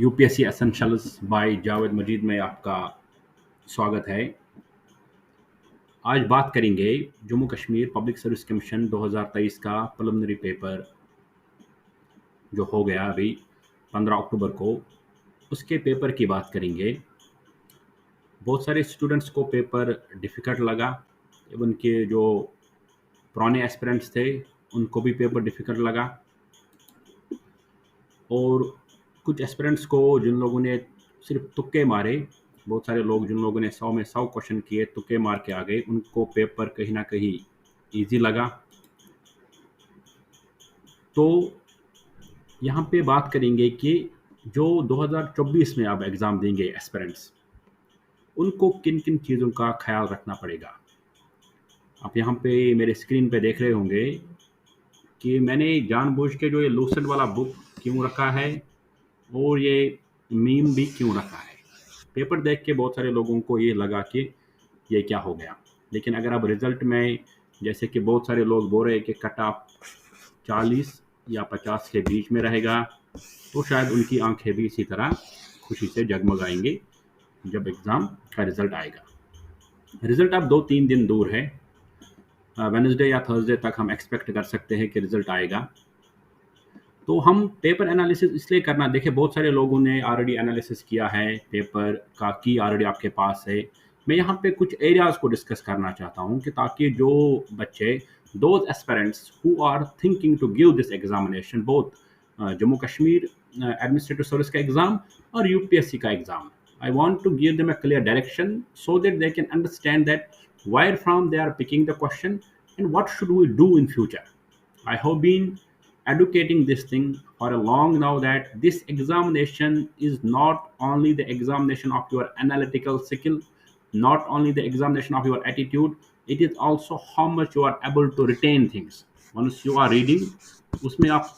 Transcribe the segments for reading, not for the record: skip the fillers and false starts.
UPSC essentials bye Javed मजीद में आपका स्वागत है। आज बात करेंगे Jammu Kashmir public service commission 2023 का प्रिलिमिनरी पेपर जो हो गया अभी 15 अक्टूबर को, उसके पेपर की बात करेंगे। बहुत सारे स्टूडेंट्स को पेपर डिफ़िकल्ट लगा, इवन के जो पुराने एस्पिरेंट्स थे उनको भी पेपर डिफ़िकल्ट लगा, और कुछ एस्पिरेंट्स को जिन लोगों ने सिर्फ तुक्के मारे, बहुत सारे लोग जिन लोगों ने 100 में 100 क्वेश्चन किए, तुक्के मार के आ गए, उनको पेपर कहीं ना कहीं इजी लगा। तो यहाँ पे बात करेंगे कि जो 2024 में अब एग्ज़ाम देंगे एस्पिरेंट्स, उनको किन किन चीज़ों का ख्याल रखना पड़ेगा। आप यहाँ पे मेरे स्क्रीन पे देख रहे होंगे कि मैंने जानबूझ के जो ये लूसेंट वाला बुक क्यों रखा है और ये मीम भी क्यों रखा है। पेपर देख के बहुत सारे लोगों को ये लगा कि ये क्या हो गया, लेकिन अगर अब रिज़ल्ट में जैसे कि बहुत सारे लोग बोल रहे हैं कि कट ऑफ 40 या 50 के बीच में रहेगा, तो शायद उनकी आंखें भी इसी तरह खुशी से जगमगाएंगी जब एग्ज़ाम का रिज़ल्ट आएगा। रिज़ल्ट अब 2-3 दिन दूर है, वेडनेसडे या थर्सडे तक हम एक्सपेक्ट कर सकते हैं कि रिज़ल्ट आएगा। तो हम पेपर एनालिसिस इसलिए करना, देखिए बहुत सारे लोगों ने ऑलरेडी एनालिसिस किया है, पेपर का की ऑलरेडी आपके पास है। मैं यहाँ पे कुछ एरियाज़ को डिस्कस करना चाहता हूँ कि ताकि जो बच्चे, those aspirants who are thinking to give this examination, both Jammu Kashmir administrative service का एग्ज़ाम और यूपीएससी का exam, I want to give them a clear direction so that they can understand that where from they are picking the question and what should we do in future. I have been educating this thing for a long now that this examination is not only the examination of your analytical skill, not only the examination of your attitude, it is also how much you are able to retain things. Once you are reading, उसमें आप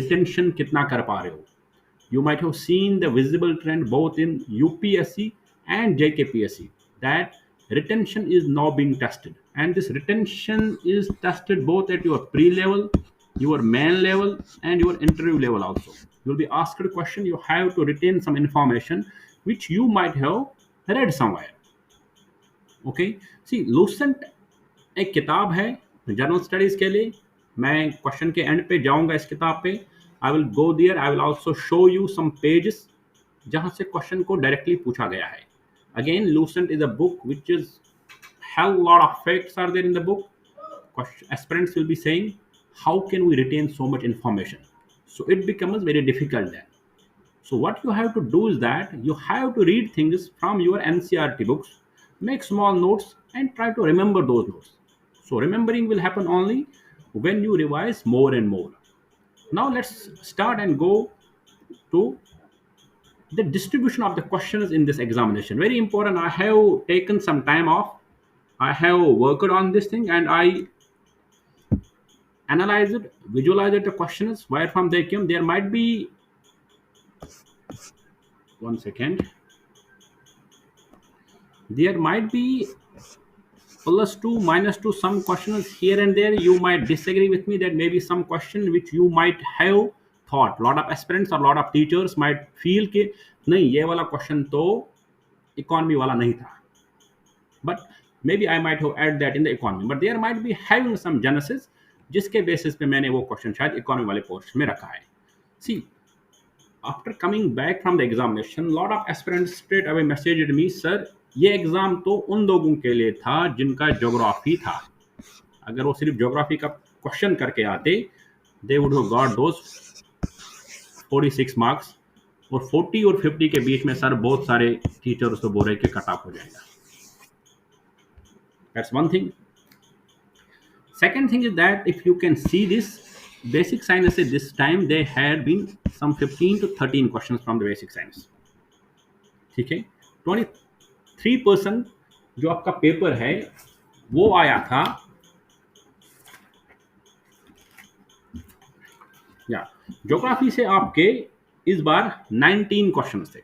retention कितना कर पा रहे हो. You might have seen the visible trend both in UPSC and JKPSC that retention is now being tested, and this retention is tested both at your pre-level, your main level, and your interview level also. You'll be asked a question, you have to retain some information which you might have read somewhere. Okay, see, Lucent एक किताब है general studies के लिए. मैं question के and पे जाऊंगा इस किताब पे. I will go there, I will also show you some pages जहां से क्वेश्चन को डायरेक्टली पूछा गया है. Again, Lucent is a book which is hell lot of facts are there in the book. Aspirants will be saying, how can we retain so much information? So it becomes very difficult then. So what you have to do is that you have to read things from your NCERT books, make small notes, and try to remember those notes. So remembering will happen only when you revise more and more. Now let's start and go to the distribution of the questions in this examination. Very important. I have taken some time off. I have worked on this thing and I analyzed it, visualized the questions, where from they came. There might be, one second, there might be +2, -2, some questions here and there. You might disagree with me that maybe some question which you might have thought, lot of aspirants or lot of teachers might feel कि नहीं ये वाला question तो economy वाला नहीं था, but maybe I might have added that in the economy, but there might be having some genesis जिसके basis पे मैंने वो क्वेश्चन शायद इकोनॉमी वाले पोर्शन में रखा है. See, after coming back from the examination, lot of aspirants straight away messaged me, sir, ये एग्जाम तो उन लोगों के लिए था जिनका ज्योग्राफी था. अगर वो सिर्फ ज्योग्राफी का क्वेश्चन करके आते, they would have got those 46 marks, और 40 और 50 के बीच में सर बहुत सारे टीचर उसको बोल रहे कि कट ऑफ हो जाएगा. That's one thing. Second thing is that if you can see this, basic science this time they had been some 15 to 13 questions from the basic science. ठीक है, 23% जो आपका पेपर है वो आया था या ज्योग्राफी से. आपके इस बार 19 क्वेश्चंस थे.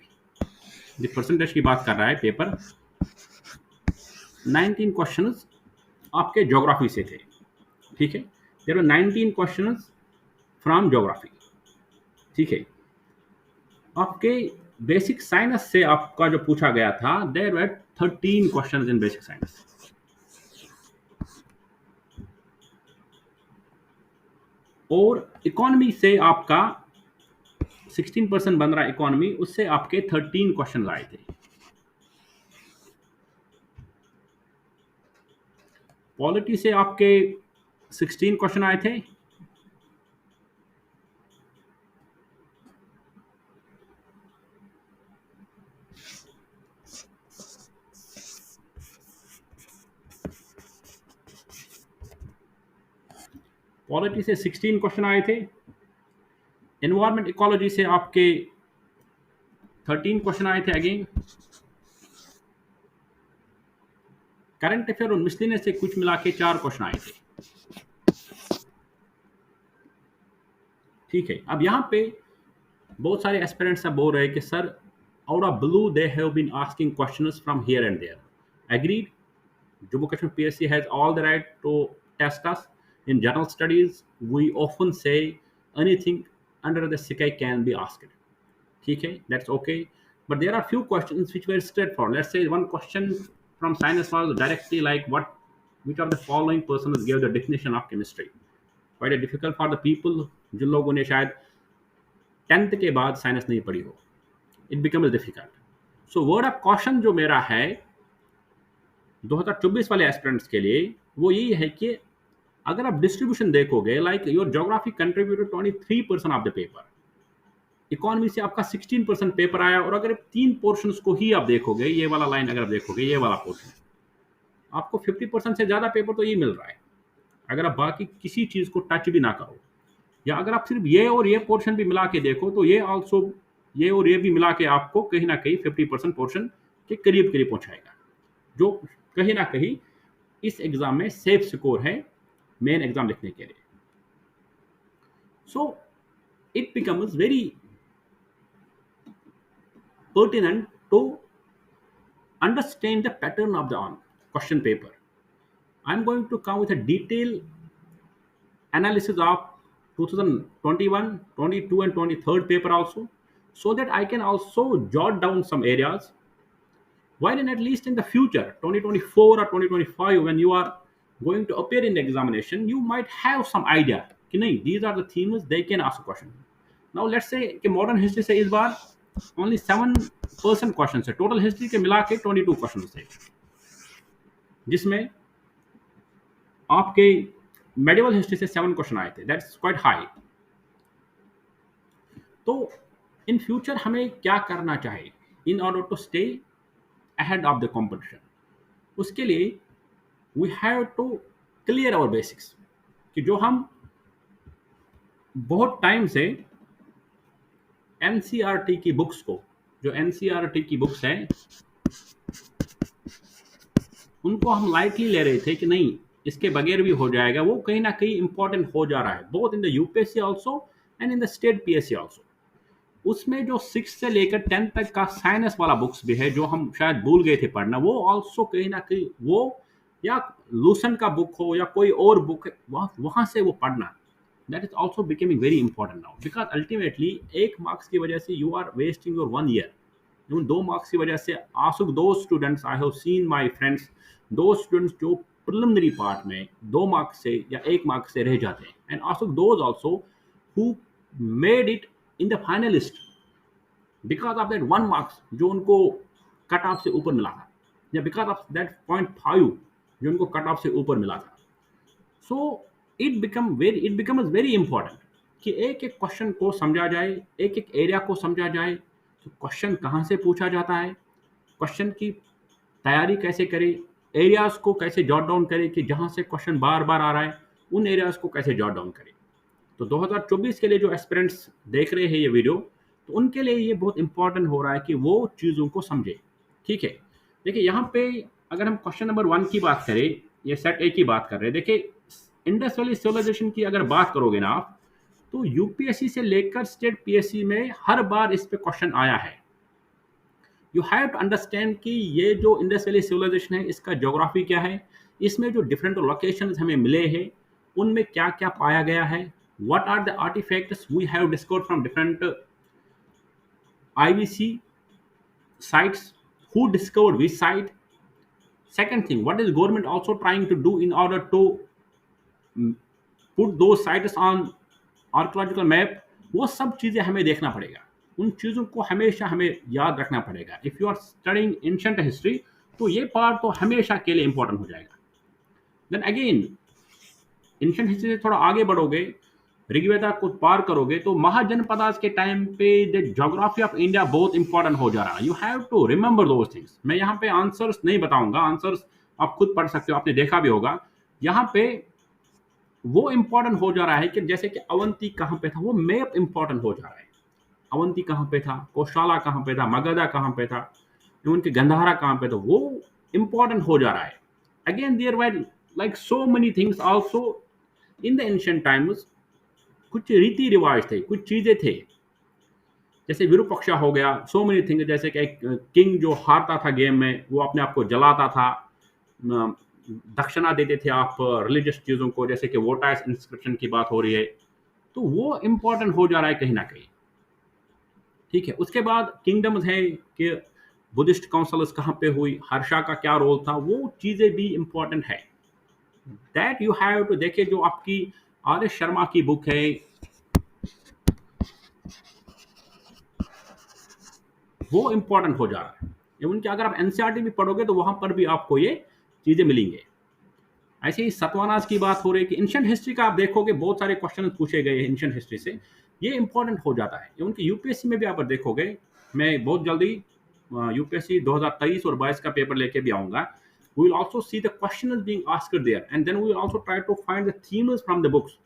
जिस परसेंटेज की बात कर रहा है पेपर, 19 क्वेश्चंस आपके ज्योग्राफी से थे. ठीक है, there were 19 questions from geography. ठीक है। आपके बेसिक साइंस से आपका जो पूछा गया था, there were 13 questions in basic science. और इकोनॉमी से आपका 16% बन रहा है इकोनॉमी, उससे आपके 13 क्वेश्चन आए थे। पॉलिटी से आपके 16 क्वेश्चन आए थे। पॉलिटी से 16 क्वेश्चन आए थे। एनवायरमेंट इकोलॉजी से आपके 13 क्वेश्चन आए थे अगेन। करंट अफेयर और मिसलेनियस से कुछ मिला के 4 क्वेश्चन आए थे। ठीक है। अब यहाँ पे बहुत सारे एस्पिरेंट्स अब बोल रहे हैं कि sir, out of blue they have been asking questions from here and there. Agreed, Jammu Kashmir PSC has all the right to test us. In general studies, we often say anything under the sky can be asked. Okay, that's okay. But there are few questions which were straightforward. Let's say one question from science was directly like, which of the following persons gave the definition of chemistry? Quite a difficult for the people जिन लोगों ने शायद 10th के बाद science नहीं पढ़ी हो. It becomes difficult. So word of caution जो मेरा है 2024 वाले एस्पिरेंट्स के लिए वो यही है कि अगर आप डिस्ट्रीब्यूशन देखोगे, like your geography contributed 23% of the paper, economy से आपका 16% पेपर आया, और अगर 3 पोर्शंस को ही आप देखोगे, ये वाला लाइन अगर आप देखोगे, ये वाला पोर्शन, आपको 50% से ज़्यादा पेपर तो ये मिल रहा है अगर आप बाकी किसी चीज़ को टच भी ना करो। या अगर आप सिर्फ ये और ये पोर्शन भी मिला के देखो तो ये ऑल्सो, ये और ये भी मिला के आपको कहीं ना कहीं 50% पोर्शन के करीब करीब पहुंचाएगा, जो कहीं ना कहीं इस एग्जाम में सेफ स्कोर है मेन एग्जाम लिखने के लिए। So it becomes very pertinent to understand the pattern of the question paper. I'm going to come with a detailed analysis of 2021, 22 and 23rd paper also, so that I can also jot down some areas, while in at least in the future 2024 or 2025 when you are going to appear in the examination, you might have some idea कि नहीं, these are the themes they can ask a question. Now let's say कि modern history से इस बार only 7% question है, total history के मिला के 22 question थे, जिसमें आपके मेडिवल हिस्ट्री से 7 क्वेश्चन आए थे। That's quite high. तो इन फ्यूचर हमें क्या करना चाहिए in order to stay ahead of the competition? उसके लिए we have to clear our basics, कि जो हम बहुत टाइम से एनसीईआरटी की बुक्स को, जो एनसीईआरटी की बुक्स हैं, उनको हम लाइटली ले रहे थे कि नहीं इसके बगैर भी हो जाएगा, वो कहीं ना कहीं इंपॉर्टेंट हो जा रहा है, both in the UPSC also and in the state PSC also. उसमें जो 6 से लेकर 10 तक का साइंस वाला बुक्स भी है, जो हम शायद भूल गए थे पढ़ना, वो आल्सो कहीं ना कहीं वो, या लूसन का बुक हो या कोई और बुक, वहाँ से वो पढ़ना, that is also becoming very important now, because ultimately 1 marks की वजह से you are wasting your 1 year. उन 2 मार्क्स की वजह से आसुक दो students, I have seen my friends, दो स्टूडेंट्स जो प्रिलिमिनरी पार्ट में 2 मार्क्स से या 1 मार्क से रह जाते हैं, and ask those also who made it in the finalist because of that 1 marks जो उनको कट ऑफ से ऊपर मिला था, या बिकॉज ऑफ दैट 0.5 जो उनको कट ऑफ से ऊपर मिला था। So it becomes very important कि एक एक क्वेश्चन को समझा जाए, एक एक एरिया को समझा जाए, तो क्वेश्चन कहाँ से पूछा जाता है, क्वेश्चन की तैयारी कैसे करें, एरियाज को कैसे जॉट डाउन करें कि जहाँ से क्वेश्चन बार बार आ रहा है उन एरियाज को कैसे जॉट डाउन करें। तो 2024 के लिए जो एस्पिरेंट्स देख रहे हैं ये वीडियो, तो उनके लिए ये बहुत इंपॉर्टेंट हो रहा है कि वो चीज़ों को समझे। ठीक है, देखिए यहाँ पे अगर हम क्वेश्चन नंबर 1 की बात करें, ये सेट ए की बात कर रहे हैं, देखिए इंडस वैली सिविलाइजेशन की अगर बात करोगे ना आप, तो यूपीएससी से लेकर स्टेट पीएससी में हर बार इस पे क्वेश्चन आया है। यू हैव टू अंडरस्टैंड कि ये जो इंडस वैली सिविलाइजेशन है, इसका ज्योग्राफी क्या है, इसमें जो डिफरेंट लोकेशंस हमें मिले हैं उनमें क्या क्या पाया गया है, what are the artifacts we have discovered from different IVC sites, who discovered which site. Second thing, what is government also trying to do in order to put those sites on archaeological map. वो सब चीज़ें हमें देखना पड़ेगा. उन चीज़ों को हमेशा हमें याद रखना पड़ेगा. If you are studying ancient history, तो ये पार्ट तो हमेशा के लिए इंपॉर्टेंट हो जाएगा. देन अगेन, एंशिएंट हिस्ट्री से थोड़ा आगे बढ़ोगे, ऋग्वेदा को पार करोगे, तो महाजनपदास के टाइम पे द ज्योग्राफी ऑफ इंडिया बहुत इंपॉर्टेंट हो जा रहा है. You have to remember those things. मैं यहाँ पे आंसर्स नहीं बताऊंगा, आंसर्स आप खुद पढ़ सकते हो, आपने देखा भी होगा. यहाँ पे वो इंपॉर्टेंट हो जा रहा है कि जैसे कि अवंती कहाँ पे था, वो मैप इंपॉर्टेंट हो जा रहा है. अवंती कहाँ पे था, कोशाला कहाँ पे था, मगधा कहाँ पे था, उनके गंधारा कहाँ पे था, वो इंपॉर्टेंट हो जा रहा है. Again there were like so many things also in the ancient times. कुछ रीति रिवाज थे, कुछ चीजें थे, जैसे विरूपक्षा हो गया, सो मेनी थिंग्स. जैसे कि एक किंग जो हारता था गेम में, वो अपने आप को जलाता था, दक्षिणा देते थे आप रिलीजियस चीज़ों को, जैसे कि वोटाइस इंस्क्रिप्शन की बात हो रही है, तो वो इंपॉर्टेंट हो जा रहा है कहीं ना कहीं. ठीक है. उसके बाद किंगडम्स है कि बुद्धिस्ट काउंसिल्स कहाँ पे हुई, हर्षा का क्या रोल था, वो चीज़ें भी इंपॉर्टेंट है. That you have to. देखिए, जो आपकी आर एस शर्मा की बुक है, वो इंपॉर्टेंट हो जा रहा है. इवन कि अगर आप एनसीईआरटी भी पढ़ोगे तो वहां पर भी आपको ये चीज़ें मिलेंगे. ऐसे ही सतवानास की बात हो रही है कि एंशिएंट हिस्ट्री का आप देखोगे बहुत सारे क्वेश्चन पूछे गए एंशिएंट हिस्ट्री से, ये इंपॉर्टेंट हो जाता है. उनकी यूपीएससी में भी आप देखोगे, मैं बहुत जल्दी यूपीएससी 2023 और 22 का पेपर लेके भी आऊंगा. We will also see the questions being asked there, and then we will also try to find the themes from the books.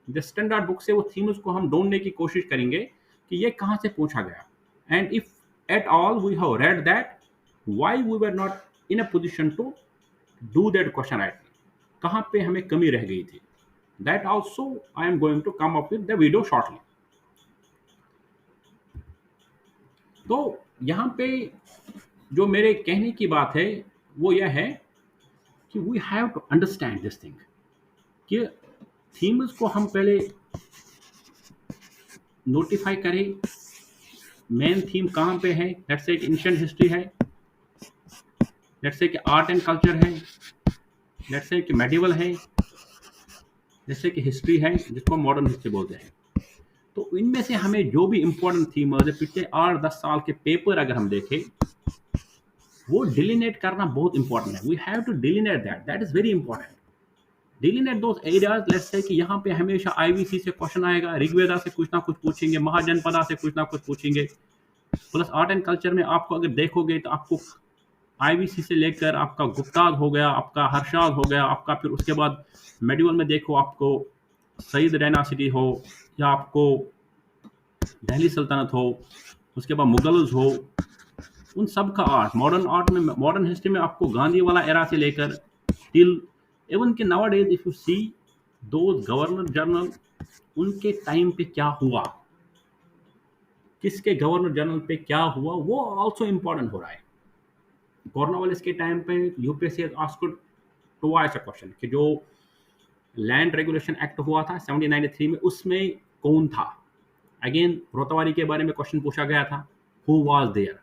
The standard book से वो थीम्स को हम ढूंढने की कोशिश करेंगे कि ये कहाँ से पूछा गया. And if at all we have read that, why we were not in a position to do that question right. कहाँ पे हमें कमी रह गई थी. That also I am going to come up with the video shortly. तो यहाँ पे जो मेरे कहने की बात है वो यह है कि we have to understand this thing, कि थीम्स को हम पहले नोटिफाई करें. मेन थीम कहाँ पे है, लेट्स से एंशिएंट हिस्ट्री है, लेट्स से कि आर्ट एंड कल्चर है, लेट्स से कि मेडिवल है, जैसे कि हिस्ट्री है जिसको मॉडर्न हिस्ट्री बोलते हैं. तो इनमें से हमें जो भी इंपॉर्टेंट थीम है, पिछले 8-10 साल के पेपर अगर हम देखें, वो डिलिनेट करना बहुत इंपॉर्टेंट है. We have to delineate that, that is very important. Delineate those areas. Let's say कि यहाँ पे हमेशा आईवीसी से क्वेश्चन आएगा, ऋग्वेदा से कुछ ना कुछ पूछेंगे, महाजनपदा से कुछ ना कुछ पूछेंगे. प्लस आर्ट एंड कल्चर में आपको अगर देखोगे तो आपको आईवीसी से लेकर आपका गुप्ताद हो गया, आपका हर्षाद हो गया, आपका फिर उसके बाद मेडिवल में देखो आपको सईद डायनासिटी हो, या आपको दिल्ली सल्तनत हो, उसके बाद मुगल्स हो, उन सब का आर्ट. मॉडर्न आर्ट में, मॉडर्न हिस्ट्री में आपको गांधी वाला एरा से लेकर टिल इवन के नाउ डेज इफ यू सी दो गवर्नर जनरल, उनके टाइम पे क्या हुआ, किसके गवर्नर जनरल पे क्या हुआ, वो ऑल्सो इंपॉर्टेंट हो रहा है. कॉर्नवालिस के टाइम पे UPSC asked twice a question कि जो लैंड रेगुलेशन एक्ट हुआ था 1793 में, उसमें कौन था. अगेन रोतावारी के बारे में क्वेश्चन पूछा गया था, हु वाज देयर.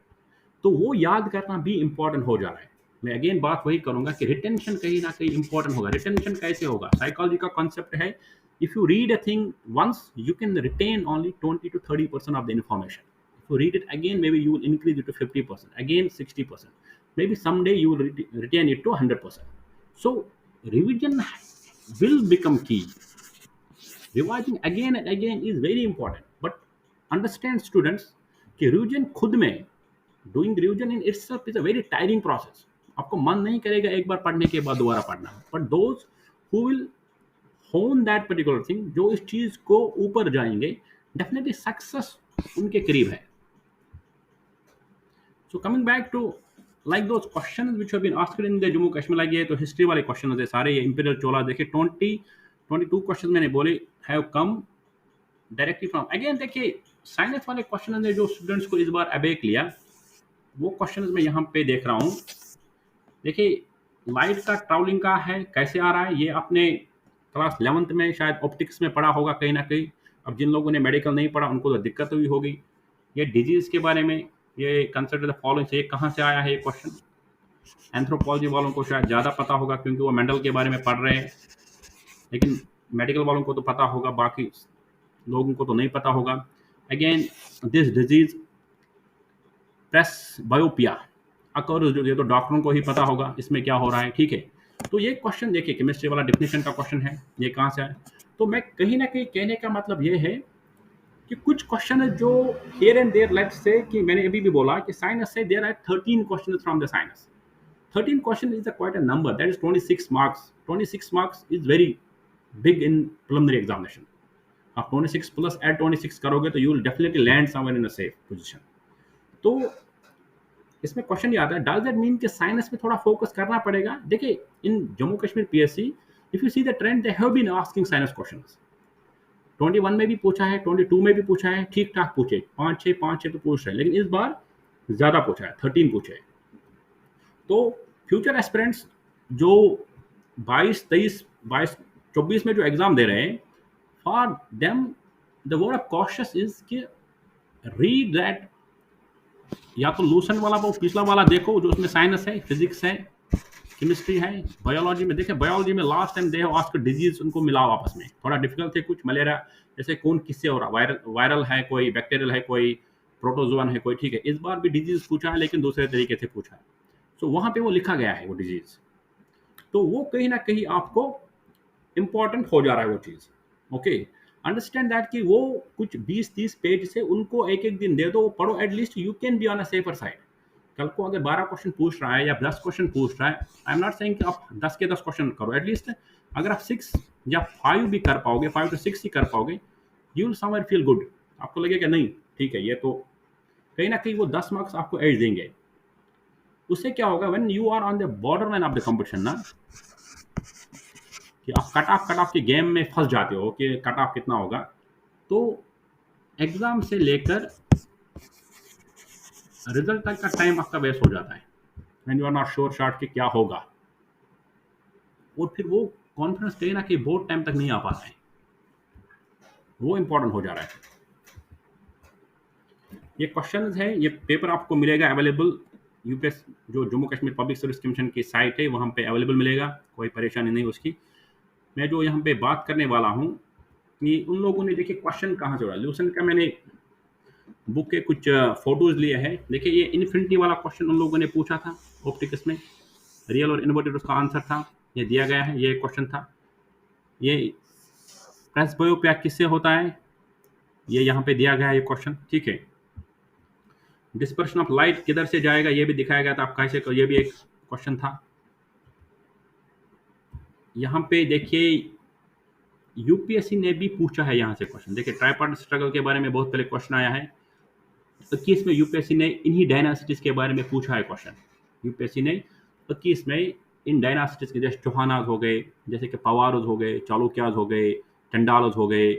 तो वो याद करना भी इंपॉर्टेंट हो जा रहा है. मैं अगेन बात वही करूंगा कि रिटेंशन कहीं ना कहीं इंपॉर्टेंट होगा. रिटेंशन कैसे होगा, साइकोलॉजी का कॉन्सेप्ट है, if you read a thing once you can retain only 20 to 30% of the information. If you read it again, maybe you will increase it to 50%, again 60%. Maybe someday you will retain it to 100%. So revision will become key. Revising again and again is very important. But understand students कि revision खुद में, doing revision in itself is a very tiring process. आपको मन नहीं करेगा एक बार पढ़ने के बाद दोबारा पढ़ना. But those who will hone that particular thing, जो इस चीज को ऊपर जाएंगे, definitely success उनके करीब है. So coming back to like those questions which have been asked in the Jammu Kashmir, like ये तो हिस्ट्री वाले क्वेश्चन थे सारे. ये इंपीरियल चोला देखिए 22 क्वेश्चन मैंने बोले have come directly from. Again देखिए साइंस वाले क्वेश्चन ने जो स्टूडेंट्स को इस बार अबेक लिया, वो क्वेश्चन मैं यहाँ पे देख रहा हूँ. देखिए लाइट का ट्रैवलिंग का है, कैसे आ रहा है, ये अपने क्लास 11th में शायद ऑप्टिक्स में पढ़ा होगा कहीं ना कहीं। अब जिन लोगों ने मेडिकल नहीं पढ़ा उनको तो दिक्कत हुई होगी। ये डिजीज़ के बारे में, ये कंसिडर द फॉलोइंग से कहाँ से आया है ये क्वेश्चन। एंथ्रोपोलॉजी वालों को शायद ज़्यादा पता होगा क्योंकि वो मेंडल के बारे में पढ़ रहे हैं, लेकिन मेडिकल वालों को तो पता होगा, बाकी लोगों को तो नहीं पता होगा। अगेन दिस डिजीज प्रेस बायोपिया अकर, ये तो डॉक्टरों को ही पता होगा इसमें क्या हो रहा है, ठीक है। तो ये क्वेश्चन देखिए केमिस्ट्री वाला डेफिनेशन का क्वेश्चन है, ये कहाँ से आया। तो मैं कहीं ना कहीं कहने का मतलब ये है कि कुछ क्वेश्चन है जो here and there, let's say कि मैंने अभी भी बोला कि साइनस से there are 13 question from the science. 13 question is quite a number, that is 26 marks. 26 marks is very big in preliminary examination. आप 26 प्लस एड 26 करोगे तो you will definitely land somewhere in a safe position. तो इसमें question ये आता है, does that mean कि science में थोड़ा फोकस करना पड़ेगा। देखिए in Jammu Kashmir PSC, if you see the trend, they have been asking science questions. 21 में भी पूछा है, 22 में भी पूछा है, ठीक ठाक पूछे, 5-6 तो पूछ रहे हैं, लेकिन इस बार ज़्यादा पूछा है, 13 पूछे। तो फ्यूचर एस्पिरेंट्स जो 24 में जो एग्ज़ाम दे रहे हैं, for them the word of cautious is कि रीड दैट, या तो लूसेंट वाला वो पिछला वाला देखो जो उसमें साइंस है, फिजिक्स है, केमिस्ट्री है, बायोलॉजी में देखिए, बायोलॉजी में last time they asked disease, उनको मिलाओ आपस में, थोड़ा डिफिकल्ट थे कुछ। मलेरिया जैसे कौन किससे हो रहा, वायरल है कोई, बैक्टीरियल है कोई, प्रोटोजोन है कोई, ठीक है। इस बार भी डिजीज पूछा है लेकिन दूसरे तरीके से पूछा है, तो वहां पे वो लिखा गया है वो डिजीज, तो वो कहीं ना कहीं आपको इंपॉर्टेंट हो जा रहा है वो चीज। ओके, अंडरस्टैंड दैट कि वो कुछ 20-30 पेज से उनको एक एक दिन दे दो, पढ़ो, at least you can be on a safer side. कल को अगर 12 क्वेश्चन पूछ रहा है या 10 क्वेश्चन पूछ रहा है, आई एम नॉट सेइंग कि आप 10 के 10 क्वेश्चन करो, एटलीस्ट अगर आप 6 या 5 भी कर पाओगे, 5 to 6 ही कर पाओगे, you will somewhere feel good. आपको लगेगा नहीं ठीक है, ये तो कहीं ना कहीं वो 10 मार्क्स आपको एज देंगे। उससे क्या होगा, when you are on the borderline of the competition ना, कि आप कट ऑफ के गेम में फंस जाते हो कि कट ऑफ कितना होगा, तो एग्जाम से लेकर रिजल्ट तक का टाइम आपका वेस्ट हो जाता है, when you are not sure shot कि क्या होगा, और फिर वो कॉन्फिडेंस कहीं ना कहीं बहुत टाइम तक नहीं आ पाता है, वो इंपॉर्टेंट हो जा रहा है। ये क्वेश्चन है, ये पेपर आपको मिलेगा अवेलेबल, यूपीएस जो Jammu Kashmir public service commission की साइट है वहाँ पे अवेलेबल मिलेगा, कोई परेशानी नहीं उसकी। मैं जो यहाँ पे बात करने वाला हूँ कि उन लोगों ने देखिए क्वेश्चन कहाँ से हो रहा है, लूसेंट का मैंने बुक के कुछ फोटोज लिए हैं। देखिए ये इन्फिनिटी वाला क्वेश्चन उन लोगों ने पूछा था ऑप्टिक्स में, रियल और इन्वर्टेड उसका आंसर था, ये दिया गया है, ये क्वेश्चन था। ये प्रेस बायोपिया किससे होता है, ये यहाँ पे दिया गया है ये क्वेश्चन, ठीक है। डिस्पर्शन ऑफ लाइट किधर से जाएगा ये भी दिखाया गया था, आप कैसे, ये भी एक क्वेश्चन था। यहाँ पे देखिए यूपीएससी ने भी पूछा है यहाँ से क्वेश्चन, देखिए ट्राइपार्ट स्ट्रगल के बारे में बहुत पहले क्वेश्चन आया है, 21 में यूपीएससी ने इन्हीं डायनासिटीज के बारे में पूछा है क्वेश्चन। यूपीएससी ने 21 में इन डायनासिटीज के, जैसे चौहानाज हो गए, जैसे कि पवारोज हो गए, चालुक्याज हो गए, चंडालोज हो गए,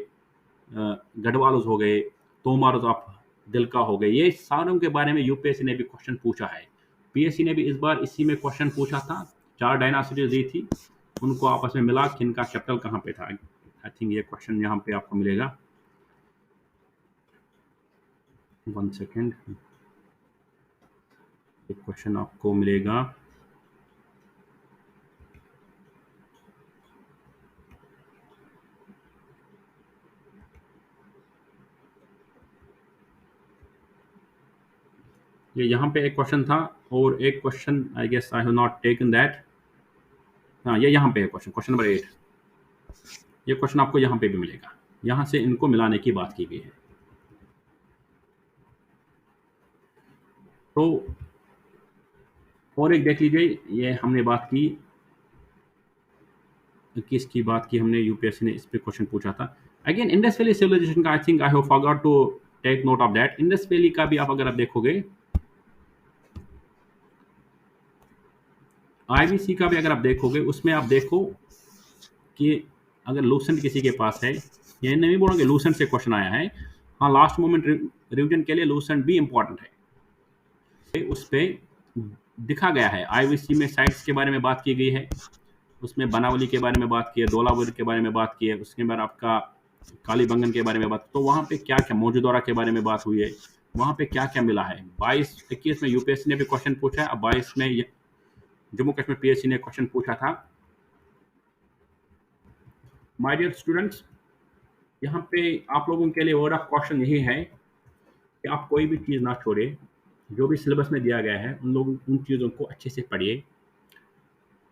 गढ़वालोज हो गए, तोमारोज ऑफ दिलका हो गए, ये सारों के बारे में यूपीएससी ने भी क्वेश्चन पूछा है। पीएससी ने भी इस बार इसी में क्वेश्चन पूछा था, 4 डायनासिटीज दी थी, उनको आपस में मिला कि इनका कैपिटल कहाँ पे था। आई थिंक ये क्वेश्चन यहाँ पे आपको मिलेगा, 1 सेकेंड, एक क्वेश्चन आपको मिलेगा। ये यहाँ पे एक क्वेश्चन था, और एक question I guess I have not taken that, हाँ ये यहाँ पे है क्वेश्चन नंबर 8, ये क्वेश्चन आपको यहाँ पे भी मिलेगा, यहाँ से इनको मिलाने की बात की गई है। तो और एक देख लीजिए, ये हमने बात की, किसकी बात की हमने, यूपीएससी ने इस पे क्वेश्चन पूछा था। अगेन इंडस वैली सिविलाइजेशन का I think I have forgot to take note of that. Indus valley का भी आप अगर आप देखोगे, आईवीसी का भी अगर आप देखोगे, उसमें आप देखो कि अगर लूसेंट किसी के पास है, ये नहीं बोलोगे लूसेंट से क्वेश्चन आया है, हाँ लास्ट मोमेंट रिवीजन के लिए लूसेंट भी इंपॉर्टेंट है। उस पर दिखा गया है, आईवीसी में साइट्स के बारे में बात की गई है, उसमें बनावली के बारे में बात की है, धौलावीर के बारे में बात की है, उसके बाद आपका कालीबंगन के बारे में बात, तो वहाँ पे क्या-क्या मौजूदौरा के बारे में बात हुई है, वहाँ पे क्या-क्या मिला है। 22-21 में यूपीएससी ने भी क्वेश्चन पूछा है, अब 22 में ये जम्मू कश्मीर पीएससी ने क्वेश्चन पूछा था। माय डियर स्टूडेंट्स, यहाँ पे आप लोगों के लिए वर्ड ऑफ कॉशन यही है कि आप कोई भी चीज़ ना छोड़ें। जो भी सिलेबस में दिया गया है, उन चीज़ों को अच्छे से पढ़िए।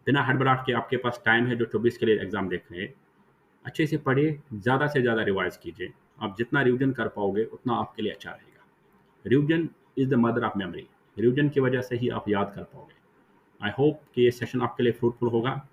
बिना हड़बड़ाहट के, आपके पास टाइम है जो 24 के लिए एग्ज़ाम देख रहे हैं। अच्छे से पढ़िए, ज़्यादा से ज़्यादा रिवाइज़ कीजिए। आप जितना रिवीजन कर पाओगे, उतना आपके लिए अच्छा रहेगा। Revision is the mother of memory. Revision की वजह से ही आप याद कर पाओगे। आई होप कि ये सेशन आपके लिए फ्रूटफुल होगा।